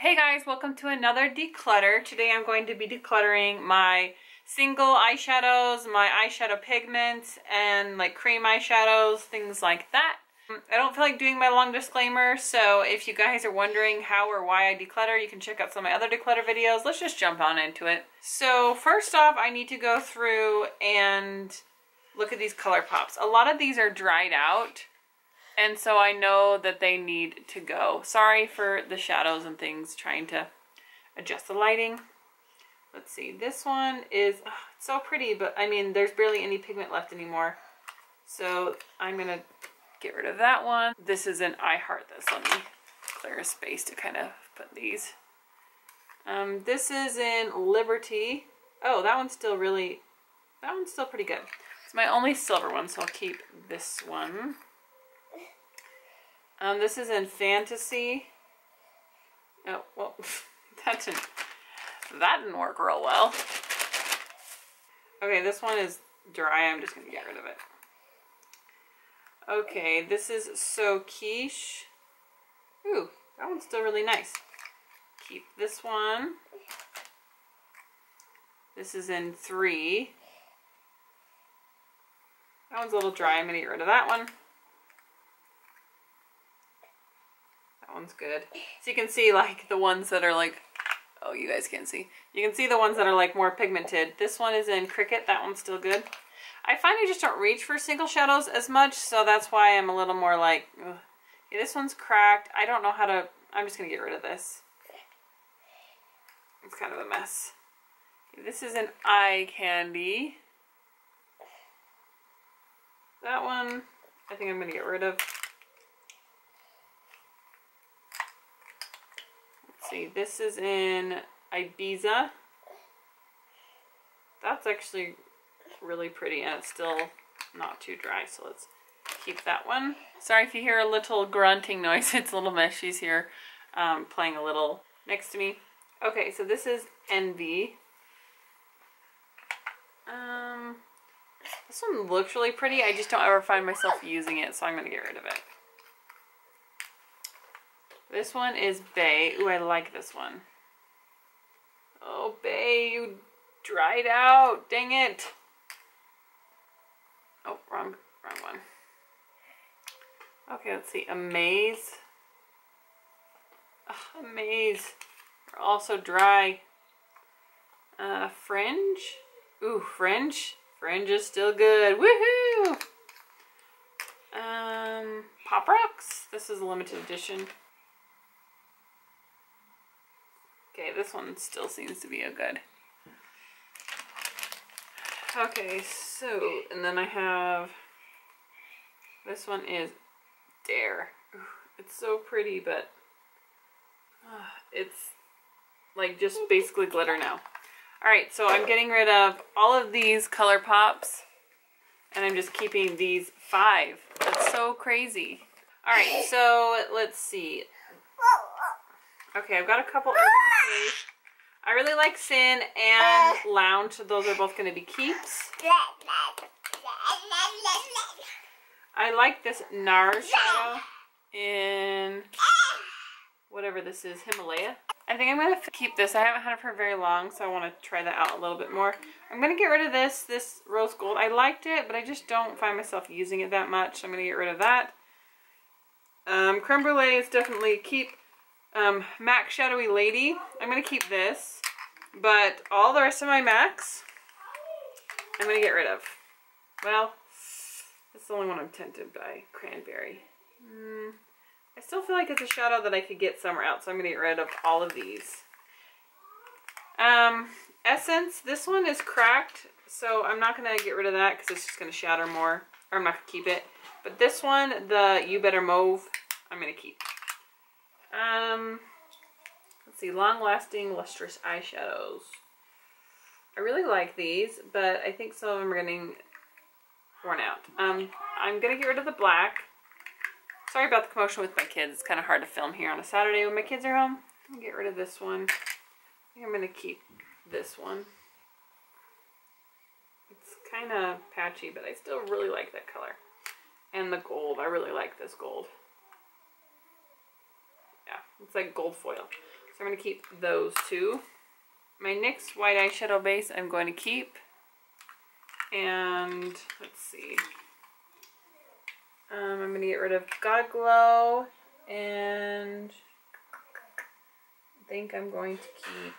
Hey guys, welcome to another declutter. Today I'm going to be decluttering my single eyeshadows, my eyeshadow pigments, and like cream eyeshadows, things like that. I don't feel like doing my long disclaimer, so if you guys are wondering how or why I declutter, you can check out some of my other declutter videos. Let's just jump on into it. So first off, I need to go through and look at these ColourPops. A lot of these are dried out, and so I know that they need to go. Sorry for the shadows and things, trying to adjust the lighting. Let's see, this one is it's so pretty, but I mean, there's barely any pigment left anymore. So I'm gonna get rid of that one. This is an I Heart This. Let me clear a space to kind of put these. This is in Liberty. Oh, that one's still pretty good. It's my only silver one, so I'll keep this one. This is in Fantasy. Oh, well, that didn't work real well. Okay, this one is dry. I'm just gonna get rid of it. Okay, this is So Quiche. Ooh, that one's still really nice. Keep this one. This is in 3. That one's a little dry. I'm gonna get rid of that one. That one's good. So you can see like the ones that are like, oh, you guys can't see. You can see the ones that are like more pigmented. This one is in Cricket. That one's still good. I find I just don't reach for single shadows as much, so that's why I'm a little more like, ugh. Okay, this one's cracked. I don't know how to, I'm just gonna get rid of this. It's kind of a mess. Okay, this is an Eye Candy. That one, I think I'm gonna get rid of. Let's see, this is in Ibiza. That's actually really pretty, and it's still not too dry, so let's keep that one. Sorry if you hear a little grunting noise. It's a little mess. She's here playing a little next to me. Okay, so this is Envy. This one looks really pretty. I just don't ever find myself using it, so I'm gonna get rid of it. This one is Bay. Ooh, I like this one. Oh, Bay, you dried out. Dang it. Oh, wrong one. Okay, let's see. Amaze. Oh, Amaze. They're also dry. Fringe. Ooh, Fringe. Fringe is still good. Woohoo! Pop Rocks. This is a limited edition. Okay, this one still seems to be a good. Okay, so, and then I have, this one is Dare. Ooh, it's so pretty, but it's like just basically glitter now. Alright, so I'm getting rid of all of these ColourPops, and I'm just keeping these 5. That's so crazy. Alright, so let's see. Okay, I've got a couple Urban Decays. I really like Sin and Lounge, so those are both going to be keeps. I like this NARS shadow in whatever this is, Himalaya. I think I'm going to keep this. I haven't had it for very long, so I want to try that out a little bit more. I'm going to get rid of this Rose Gold. I liked it, but I just don't find myself using it that much, so I'm going to get rid of that. Creme Brulee is definitely keep. MAC Shadowy Lady, I'm going to keep this, but all the rest of my MACs, I'm going to get rid of. Well, that's the only one I'm tempted by, Cranberry. I still feel like it's a shadow that I could get somewhere else, so I'm going to get rid of all of these. Essence, this one is cracked, so I'm not going to get rid of that because it's just going to shatter more, or I'm not going to keep it. But this one, the You Better Mauve, I'm going to keep. Let's see, long-lasting lustrous eyeshadows. I really like these, but I think some of them are getting worn out. I'm gonna get rid of the black. Sorry about the commotion with my kids. It's kind of hard to film here on a Saturday when my kids are home. I'm gonna get rid of this one. I think I'm gonna keep this one. It's kind of patchy, but I still really like that color. And the gold. I really like this gold. Yeah, it's like gold foil. So I'm going to keep those two. My NYX white eyeshadow base I'm going to keep. And let's see. I'm going to get rid of God Glow, and I think I'm going to keep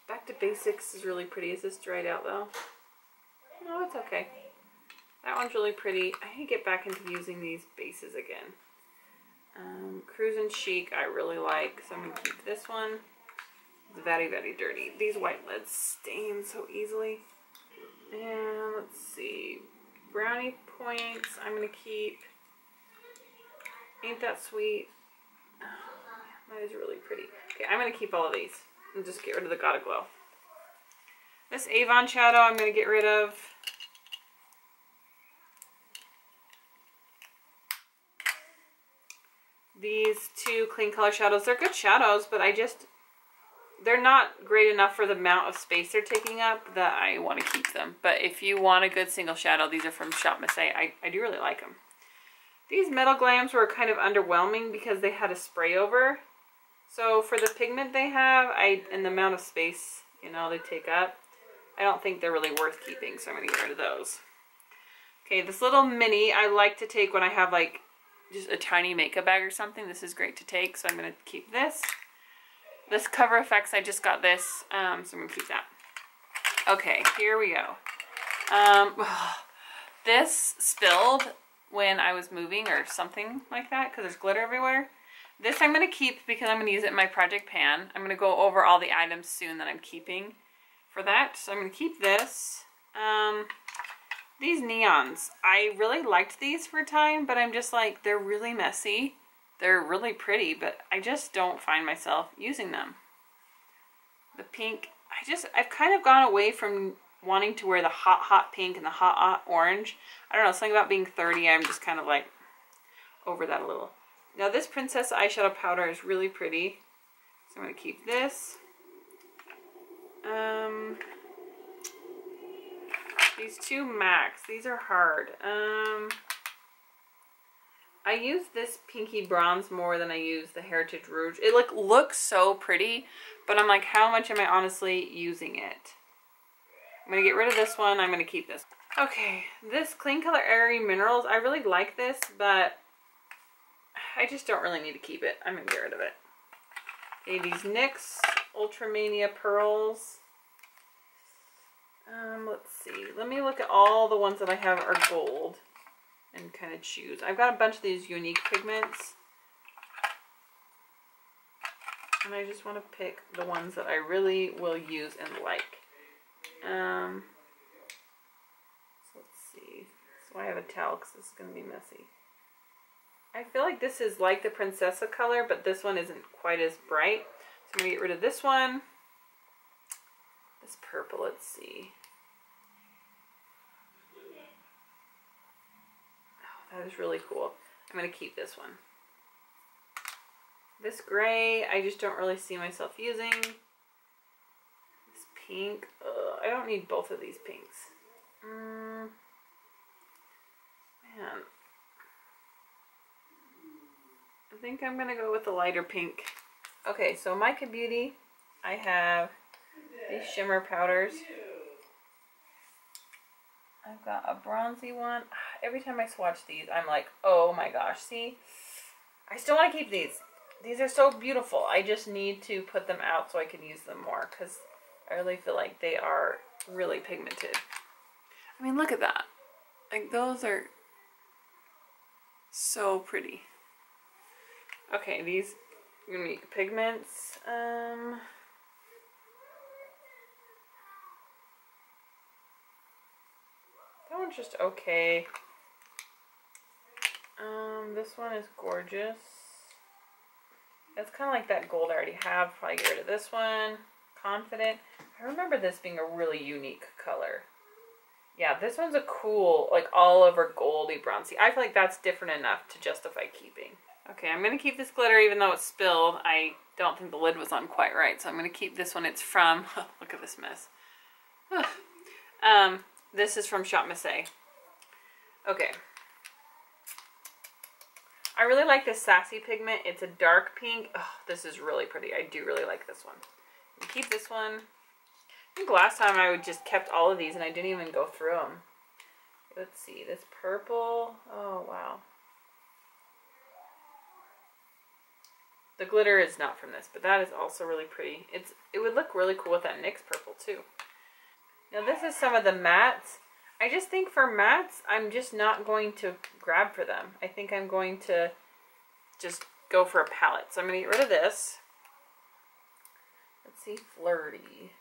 Back to Basics is really pretty. Is this dried out though? No, it's okay. That one's really pretty. I need to get back into using these bases again. Cruisin' Chic I really like, so I'm going to keep this one. It's very, very dirty. These white lids stain so easily. And let's see. Brownie Points I'm going to keep. Ain't That Sweet. Oh, that is really pretty. Okay, I'm going to keep all of these and just get rid of the Gotta Glow. This Avon shadow I'm going to get rid of. These two Clean Color shadows, they're good shadows, but they're not great enough for the amount of space they're taking up that I want to keep them. But if you want a good single shadow, these are from Shop Miss A. I do really like them. These Metal Glams were kind of underwhelming because they had a spray over. So for the pigment they have, and the amount of space, you know, they take up, I don't think they're really worth keeping, so I'm going to get rid of those. Okay, this little mini I like to take when I have like just a tiny makeup bag or something. This is great to take, so I'm going to keep this. This Cover FX, I just got this, so I'm going to keep that. Okay, here we go. This spilled when I was moving or something like that because there's glitter everywhere. This I'm going to keep because I'm going to use it in my project pan. I'm going to go over all the items soon that I'm keeping for that. So I'm going to keep this. These neons, I really liked these for a time, but I'm just like, they're really messy. They're really pretty, but I just don't find myself using them. The pink, I've kind of gone away from wanting to wear the hot pink and the hot orange. I don't know, something about being 30, I'm just kind of like over that a little. Now this Princess eyeshadow powder is really pretty, so I'm going to keep this. These two MACs, these are hard. I use this pinky bronze more than I use the Heritage Rouge. It looks so pretty, but I'm like, how much am I honestly using it? I'm going to get rid of this one. I'm going to keep this. Okay, this Clean Color Airy Minerals, I really like this, but I just don't really need to keep it. I'm going to get rid of it. Okay, these NYX Ultramania Pearls. Let's see. Let me look at all the ones that I have are gold and kind of choose. I've got a bunch of these unique pigments, and I just want to pick the ones that I really will use and like. So let's see. So I have a towel because this is going to be messy. I feel like this is like the Princessa color, but this one isn't quite as bright. So I'm going to get rid of this one. This purple, let's see. Oh, that is really cool. I'm going to keep this one. This gray, I just don't really see myself using. This pink, I don't need both of these pinks. Man. I think I'm going to go with the lighter pink. Okay, so Mica Beauty, I have these shimmer powders. I've got a bronzy one. Every time I swatch these, I'm like, oh my gosh, see? I still want to keep these. These are so beautiful. I just need to put them out so I can use them more because I really feel like they are really pigmented. I mean, look at that. Like, those are so pretty. Okay, these unique pigments. That one's just okay. This one is gorgeous. It's kind of like that gold I already have. Probably get rid of this one. Confident. I remember this being a really unique color. Yeah, this one's a cool, like all over goldy bronzy. I feel like that's different enough to justify keeping. Okay, I'm going to keep this glitter even though it's spilled. I don't think the lid was on quite right, so I'm going to keep this one. It's from, look at this mess. This is from Shop Miss A. Okay. I really like this Sassy pigment. It's a dark pink. Oh, this is really pretty. I do really like this one. I'll keep this one. I think last time I would just kept all of these and I didn't even go through them. Let's see, this purple. Oh, wow. The glitter is not from this, but that is also really pretty. It would look really cool with that NYX purple too. Now this is some of the mattes. I just think for mattes, I'm just not going to grab for them. I think I'm going to just go for a palette. So I'm going to get rid of this. Let's see, Flirty.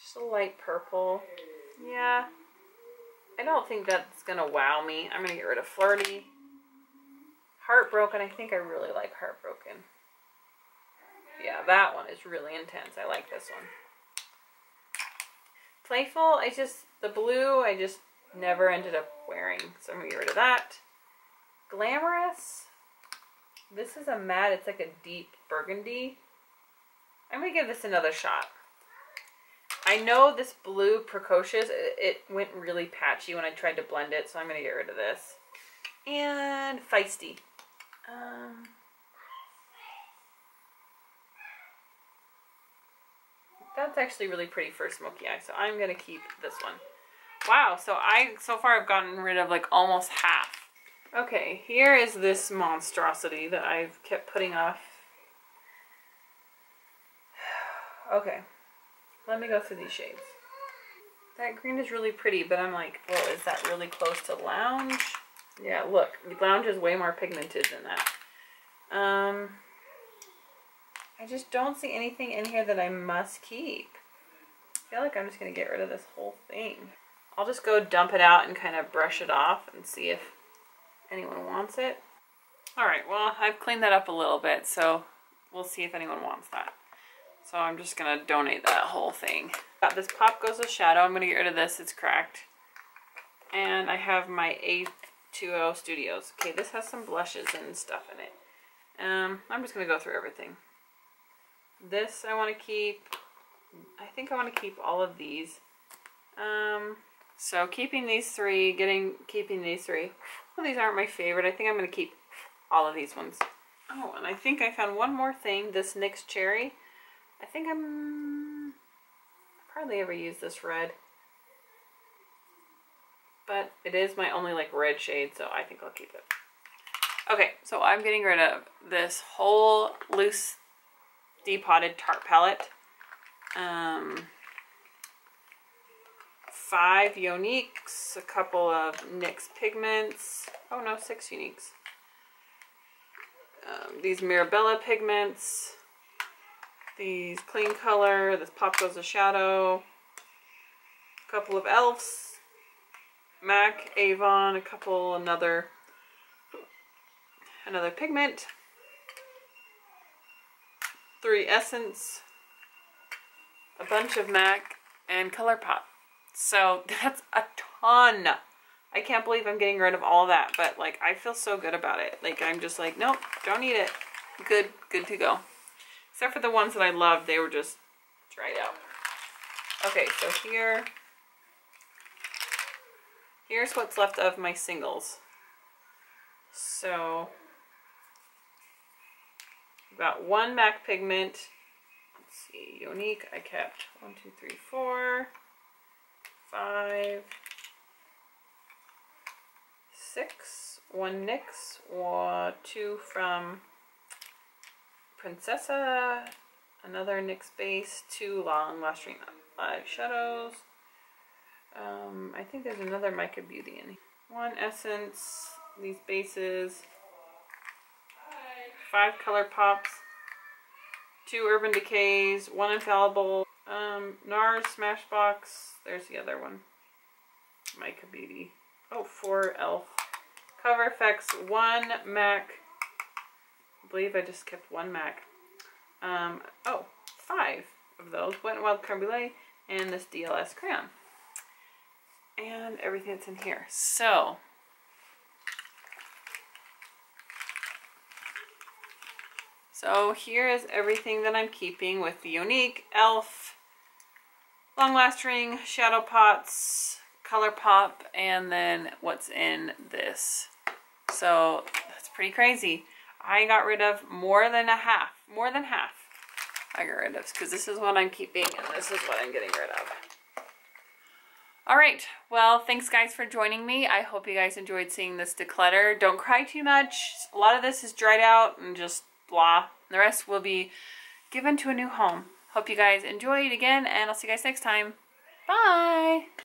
Just a light purple. Yeah. I don't think that's going to wow me. I'm going to get rid of Flirty. Heartbroken. I think I really like Heartbroken. Yeah, that one is really intense. I like this one. Playful, the blue, I just never ended up wearing. So I'm going to get rid of that. Glamorous. This is a matte. It's like a deep burgundy. I'm going to give this another shot. I know this blue Precocious, it went really patchy when I tried to blend it, so I'm going to get rid of this. And Feisty. That's actually really pretty for a smoky eye, so I'm going to keep this one. Wow, so far I've gotten rid of like almost half. Okay, here is this monstrosity that I've kept putting off. Okay, let me go through these shades. That green is really pretty, but I'm like, well, is that really close to Lounge? Yeah, look, Lounge is way more pigmented than that. I just don't see anything in here that I must keep. I feel like I'm just going to get rid of this whole thing. I'll just go dump it out and kind of brush it off and see if anyone wants it. Alright, well, I've cleaned that up a little bit, so we'll see if anyone wants that. So I'm just going to donate that whole thing. Got this Pop Goes with Shadow. I'm going to get rid of this. It's cracked. And I have my A20 Studios. Okay, this has some blushes and stuff in it. I'm just going to go through everything. This I want to keep. I think I want to keep all of these. So keeping these three, keeping these three. Well, these aren't my favorite. I think I'm going to keep all of these ones. Oh, and I think I found one more thing. This NYX Cherry. I think I hardly ever use this red. But it is my only like red shade, so I think I'll keep it. Okay, so I'm getting rid of this whole loose depotted Tarte palette. 5 Uniques, a couple of NYX Pigments. Oh no, 6 Uniques. These Mirabella Pigments. These Clean Color. This Pop Goes with Shadow. A couple of e.l.f.'s. MAC, Avon, a couple, another pigment. 3 Essence. A bunch of MAC and ColourPop. So that's a ton. I can't believe I'm getting rid of all of that, but like I feel so good about it. Like I'm just like, nope, don't need it. Good to go. Except for the ones that I loved, they were just dried out. Okay, so here's what's left of my singles. So I've got 1 MAC pigment. Let's see, Unique, I kept 1, 2, 3, 4, 5, 6, 1 NYX, 2 from Princessa, another NYX base, 2 long lasting eyeshadows. I think there's another Mica Beauty in here. 1 Essence, these bases, 5 ColourPops, 2 Urban Decays, 1 Infallible, NARS Smashbox, there's the other one, Mica Beauty, 4 e.l.f. Cover Effects, 1 MAC, I believe I just kept 1 MAC, 5 of those, Wet n Wild Creme Brulee, and this DLS crayon, and everything that's in here. So here is everything that I'm keeping with the Unique, e.l.f., Long Lasting, Shadow Pots, ColourPop, and then what's in this. So that's pretty crazy. I got rid of more than half I got rid of, because this is what I'm keeping and this is what I'm getting rid of. All right, well, thanks guys for joining me. I hope you guys enjoyed seeing this declutter. Don't cry too much. A lot of this is dried out and just blah. The rest will be given to a new home. Hope you guys enjoyed again, and I'll see you guys next time. Bye!